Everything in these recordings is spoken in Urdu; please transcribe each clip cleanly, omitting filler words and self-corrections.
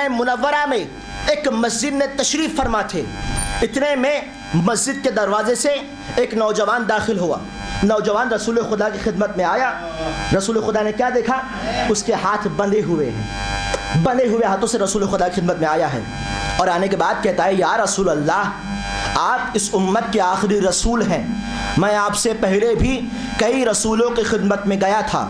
منورہ میں ایک مسجد میں تشریف فرما تھے. اتنے میں مسجد کے دروازے سے ایک نوجوان داخل ہوا. نوجوان رسول خدا کی خدمت میں آیا. رسول خدا نے کیا دیکھا؟ اس کے ہاتھ بندھے ہوئے ہیں. بندھے ہوئے ہاتھوں سے رسول خدا کی خدمت میں آیا ہے اور آنے کے بعد کہتا ہے یا رسول اللہ, آپ اس امت کے آخری رسول ہیں. میں آپ سے پہلے بھی کئی رسولوں کی خدمت میں گیا تھا,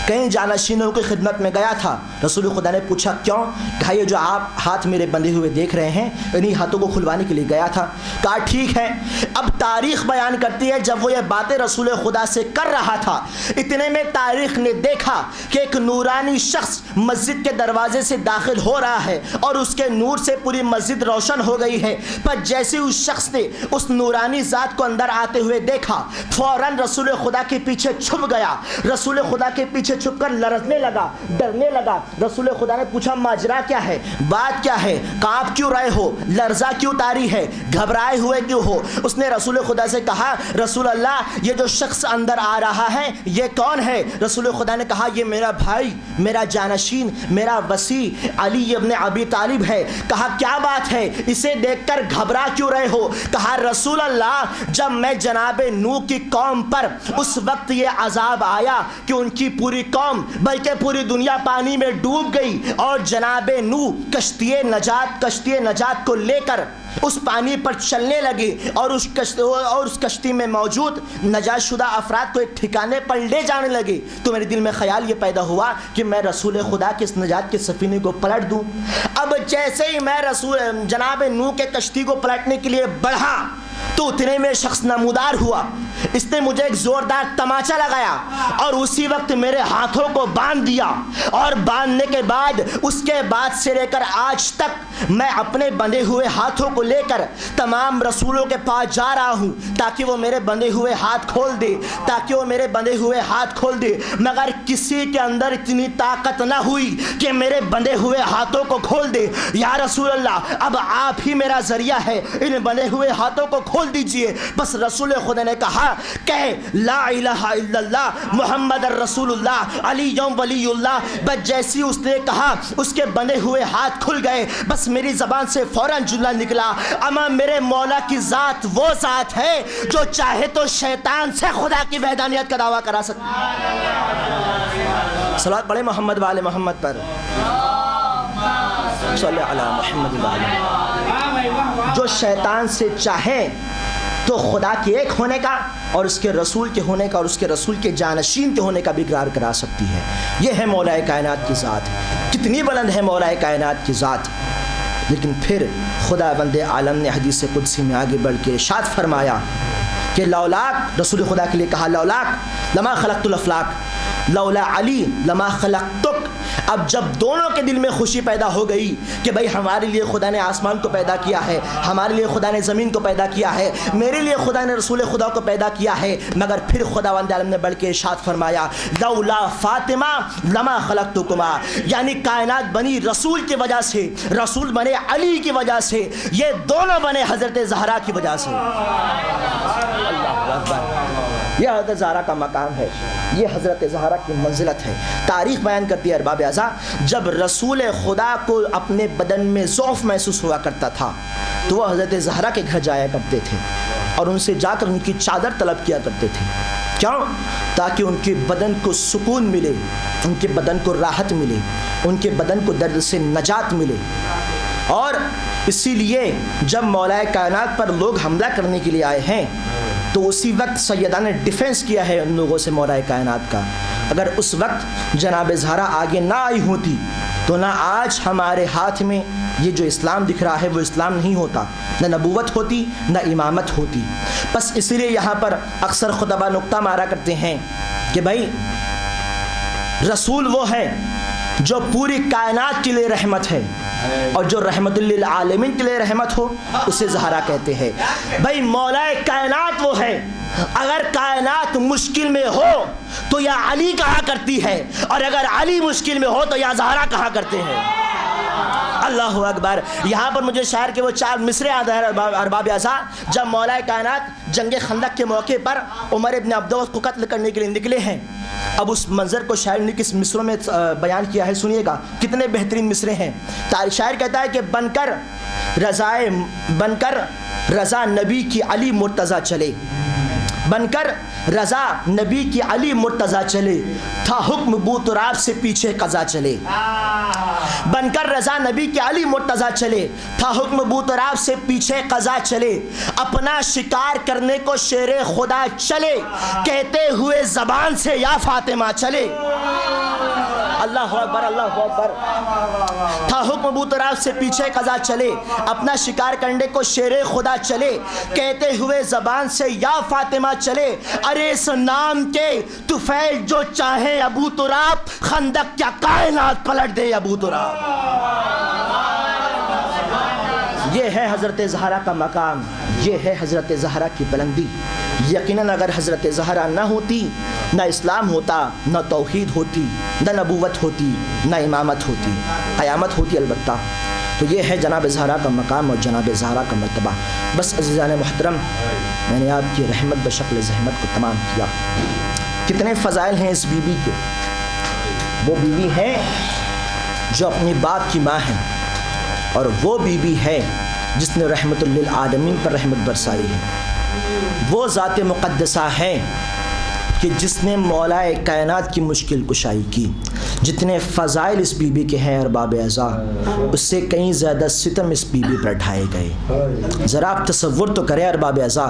کئی جانشینوں کی خدمت میں گیا تھا. رسول خدا نے پوچھا کیوں؟ کہا یہ جو آپ ہاتھ میرے بندھے ہوئے دیکھ رہے ہیں انہی ہاتھوں کو کھلوانے کے لیے گیا تھا. کہا ٹھیک ہے. اب تاریخ بیان کرتی ہے جب وہ یہ باتیں رسول خدا سے کر رہا تھا, اتنے میں تاریخ نے دیکھا کہ ایک نورانی شخص مسجد کے دروازے سے داخل ہو رہا ہے اور اس کے نور سے پوری مسجد روشن ہو گئی ہے. پر جیسے اس شخص نے اس نورانی ذات کو اندر آتے ہوئے دیکھا, فوراً رسول خدا کے پیچھے چھپ گیا. رسول خدا کے پیچھے چھپ کر لرزنے لگا, ڈرنے لگا. رسول خدا نے پوچھا ماجرا کیا ہے, بات کیا ہے, کانپ کیوں رہے ہو, لرزہ کیوں تاری ہے, گھبرائے ہوئے کیوں ہو؟ اس نے رسول خدا سے کہا رسول اللہ یہ جو شخص اندر آ رہا ہے یہ کون ہے؟ رسول خدا نے کہا یہ میرا بھائی, میرا جانشین, میرا وصی علی ابن ابی طالب ہے. کہا کیا بات ہے, اسے دیکھ کر گھبرا کیوں رہے ہو؟ کہا رسول اللہ جب میں جناب نوح کی قوم پر اس وقت یہ عذاب آیا کہ ان کی پوری قوم بلکہ پوری دنیا پانی میں ڈوب گئی اور جناب نوح کشتی نجات کو لے کر اس پانی پر چلنے لگے اور اس کشتی میں موجود نجات شدہ افراد کو ایک ٹھکانے پر لے جانے لگے. تو میرے دل میں خیال یہ پیدا ہوا کہ میں رسول خدا کے اس نجات کے سفینے کو پلٹ دوں. اب جیسے ہی میں جناب نوح کے کشتی کو پلٹنے کے لیے بڑھا تو اتنے میں شخص نمودار ہوا. اس نے مجھے ایک زوردار تماچا لگایا اور اسی وقت میرے ہاتھوں کو باندھ دیا, اور باندھنے کے بعد اس کے بعد سے لے کر آج تک میں اپنے بندھے ہوئے ہاتھوں کو لے کر تمام رسولوں کے پاس جا رہا ہوں تاکہ وہ میرے بندھے ہوئے ہاتھ کھول دے, مگر کسی کے اندر اتنی طاقت نہ ہوئی کہ میرے بندھے ہوئے ہاتھوں کو کھول دے. یا رسول اللہ اب آپ ہی میرا ذریعہ ہے, ان بندھے ہوئے ہاتھوں کو کھول دیجئے. بس رسول خدا نے کہا کہ لا الہ الا اللہ محمد الرسول اللہ علی ولی اللہ. بس جیسی اس نے کہا اس کے بندھے ہوئے ہاتھ کھل گئے. بس میری زبان سے فوراً جملہ نکلا, اما میرے مولا کی ذات وہ ذات ہے جو چاہے تو شیطان سے خدا کی وحدانیت کا دعویٰ کرا سکتا ہے. صلوات پڑھیں محمد وآل محمد پر. صلی علی محمد وآل. جو شیطان سے چاہے تو خدا کے ایک ہونے کا اور اس کے رسول کے ہونے کا اور اس کے رسول کے جانشین کے ہونے کا بھی اقرار کرا سکتی ہے. یہ ہے مولا کائنات کی ذات. کتنی بلند ہے مولا کائنات کی ذات. لیکن پھر خدا بند عالم نے حدیث قدسی میں آگے بڑھ کے ارشاد فرمایا کہ لولاک, رسول خدا کے لیے کہا لولاک لما خلقت الافلاک لولا علی لما خلقتک. اب جب دونوں کے دل میں خوشی پیدا ہو گئی کہ بھئی ہمارے لیے خدا نے آسمان کو پیدا کیا ہے, ہمارے لیے خدا نے زمین کو پیدا کیا ہے, میرے لیے خدا نے رسول خدا کو پیدا کیا ہے, مگر پھر خداوند عالم نے بڑھ کے ارشاد فرمایا لولا فاطمہ لما خلقتکما. یعنی کائنات بنی رسول کی وجہ سے, رسول بنے علی کی وجہ سے, یہ دونوں بنے حضرت زہرا کی وجہ سے. اللہ اکبر. یہ حضرت زہرا کا مقام ہے, یہ حضرت زہرا کی منزلت ہے. تاریخ بیان کرتی ہے ارباب اعضاء, جب رسول خدا کو اپنے بدن میں ضعف محسوس ہوا کرتا تھا تو وہ حضرت زہرا کے گھر جایا کرتے تھے اور ان سے جا کر ان کی چادر طلب کیا کرتے تھے. کیوں؟ تاکہ ان کے بدن کو سکون ملے, ان کے بدن کو راحت ملے, ان کے بدن کو درد سے نجات ملے. اور اسی لیے جب مولا کائنات پر لوگ حملہ کرنے کے لیے آئے ہیں تو اسی وقت سیدہ نے ڈیفنس کیا ہے ان لوگوں سے مولا کائنات کا. اگر اس وقت جناب زہرا آگے نہ آئی ہوتی تو نہ آج ہمارے ہاتھ میں یہ جو اسلام دکھ رہا ہے وہ اسلام نہیں ہوتا, نہ نبوت ہوتی نہ امامت ہوتی. بس اسی لیے یہاں پر اکثر خطبہ نقطہ مارا کرتے ہیں کہ بھائی رسول وہ ہے جو پوری کائنات کے لیے رحمت ہے اور جو رحمت للعالمین کے لیے رحمت ہو اسے زہرا کہتے ہیں. بھائی مولا کائنات وہ ہے, اگر کائنات مشکل میں ہو تو یا علی کہا کرتی ہے اور اگر علی مشکل میں ہو تو یا زہرا کہا کرتے ہیں. اللہ اللہ اکبر. یہاں پر مجھے شاعر کے وہ 4 مصرے یاد ہیں ارباب اعضاء. جب مولا کائنات جنگ خندق کے موقع پر عمر ابن عبدالعزیز کو قتل کرنے کے لیے نکلے ہیں. اب اس منظر کو شاعر نے کس مصروں میں بیان کیا ہے, سنیے گا کتنے بہترین مصرے ہیں. شاعر کہتا ہے کہ بن کر رضا نبی کی علی مرتضیٰ چلے, بن کر رضا نبی کی علی مرتضیٰ چلے, تھا حکم بو تراب سے پیچھے قضا چلے. بن کر رضا نبی کی علی مرتضیٰ چلے, تھا حکم بو تراب سے پیچھے قضا چلے. اپنا شکار کرنے کو شیر خدا چلے, کہتے ہوئے زبان سے یا فاطمہ چلے. اللہ اکبر, اللہ اکبر. تھا حکم بو تراب سے پیچھے قضا چلے, اپنا شکار کرنے کو شیر خدا چلے, کہتے ہوئے زبان سے یا فاطمہ چلے. ارے اس نام کے طفیل جو چاہے ابو تراب, خندق کیا کائنات پلٹ دے ابو تراب. یہ ہے حضرت زہرا کا مقام, یہ ہے حضرت زہرا کی بلندی. یقیناً اگر حضرت زہرا نہ ہوتی, نہ اسلام ہوتا, نہ توحید ہوتی, نہ نبوت ہوتی, نہ امامت ہوتی, قیامت ہوتی البتہ. تو یہ ہے جناب زہرا کا مقام اور جناب زہرا کا مرتبہ. بس عزیزان محترم, میں نے آپ کی رحمت بشکل زحمت کو تمام کیا. کتنے فضائل ہیں اس بی بی کے. وہ بی بی ہے جو اپنی باپ کی ماں ہے, اور وہ بی بی ہے جس نے رحمت للعالمین پر رحمت برسائی ہے. وہ ذات مقدسہ ہے کہ جس نے مولا کائنات کی مشکل کشائی کی. جتنے فضائل اس بی بی کے ہیں ارباب اعضاء, اس سے کہیں زیادہ ستم اس بی بی پر ڈھائے گئے. ذرا آپ تصور تو کریں ارباب اعضاء.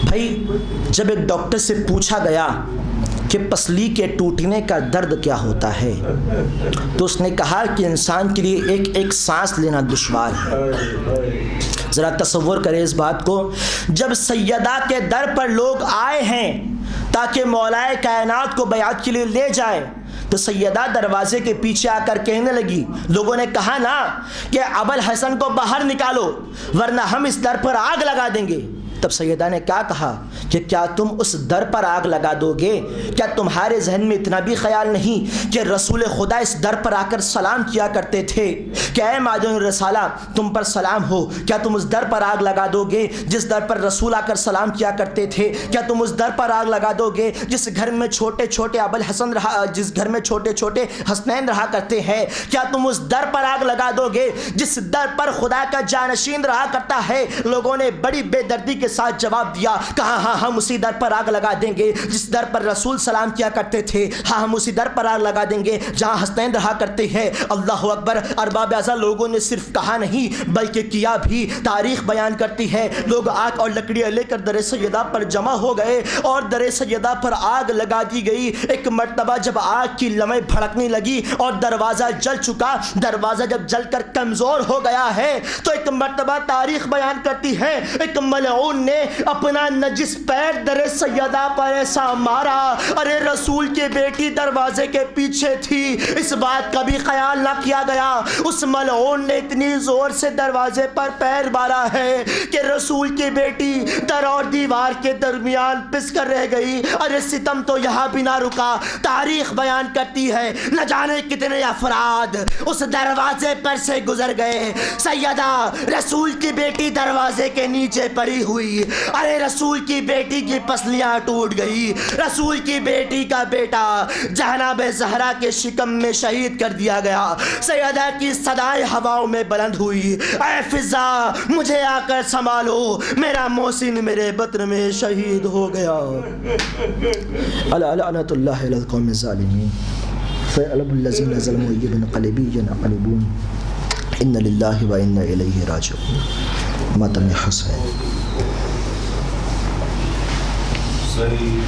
بھائی جب ایک ڈاکٹر سے پوچھا گیا کہ پسلی کے ٹوٹنے کا درد کیا ہوتا ہے, تو اس نے کہا کہ انسان کے لیے ایک ایک سانس لینا دشوار ہے. ذرا تصور کریں اس بات کو. جب سیدہ کے در پر لوگ آئے ہیں تاکہ مولا کائنات کو بیعت کے لیے لے جائے, تو سیدہ دروازے کے پیچھے آ کر کہنے لگی, لوگوں نے کہا نا کہ ابوالحسن کو باہر نکالو ورنہ ہم اس در پر آگ لگا دیں گے. تب سیدہ نے کیا کہا کہ کیا تم اس در پر آگ لگا دو گے؟ کیا تمہارے ذہن میں اتنا بھی خیال نہیں کہ رسول خدا اس در پر آ کر سلام کیا کرتے تھے کہ اے معدن الرسالہ تم پر سلام ہو؟ کیا تم اس در پر آگ لگا دو گے جس در پر رسول آ کر سلام کیا کرتے تھے؟ کیا تم اس در پر آگ لگا دو گے جس گھر میں چھوٹے چھوٹے ابوالحسن رہا, جس گھر میں چھوٹے چھوٹے حسنین رہا کرتے ہیں؟ کیا تم اس در پر آگ لگا دو گے جس در پر خدا کا جانشین رہا کرتا ہے؟ لوگوں نے بڑی بے دردی کے ساتھ جواب دیا, کہا ہاں ہم اسی در پر آگ لگا دیں گے جس در پر رسول سلام کیا کرتے تھے. ہاں ہم اسی در پر آگ لگا دیں گے جہاں حسنین رہا کرتے ہیں. اللہ اکبر. ارباب اعضاء, لوگوں نے صرف کہا نہیں بلکہ کیا بھی. تاریخ بیان کرتی ہے لوگ آگ اور لکڑیاں لے کر در سیدہ پر جمع ہو گئے اور در سیدہ پر آگ لگا دی گئی. ایک مرتبہ جب آگ کی لمعیں بھڑکنے لگی اور دروازہ جل چکا, دروازہ جب جل کر کمزور ہو گیا ہے, تو ایک مرتبہ تاریخ بیان کرتی ہے ایک ملعون نے اپنا نجس پیر در سیدہ پر ایسا مارا. ارے رسول کی بیٹی دروازے کے پیچھے تھی, اس بات کا بھی خیال نہ کیا گیا. اس ملعون نے اتنی زور سے دروازے پر پیر مارا ہے کہ رسول کی بیٹی در اور دیوار کے درمیان پس کر رہ گئی. ارے ستم تو یہاں بھی نہ رکا. تاریخ بیان کرتی ہے نہ جانے کتنے افراد اس دروازے پر سے گزر گئے. سیدہ رسول کی بیٹی دروازے کے نیچے پڑی ہوئی. ارے رسول کی بیٹی کی پسلیاں ٹوٹ گئی. رسول کی بیٹی کا بیٹا جناب زہرا کے شکم میں شہید کر دیا گیا. سیدہ کی صدائیں ہواؤں میں بلند ہوئی, اے فضا مجھے آ کر سنبھالو, میرا محسن میرے بطن میں شہید ہو گیا. لعنت اللہ علی القوم الظالمین فعلب الذین ظلموا بانقلبی ینقلبون ان للہ و انا الیہ راجعون. ماتم حسین. صحیح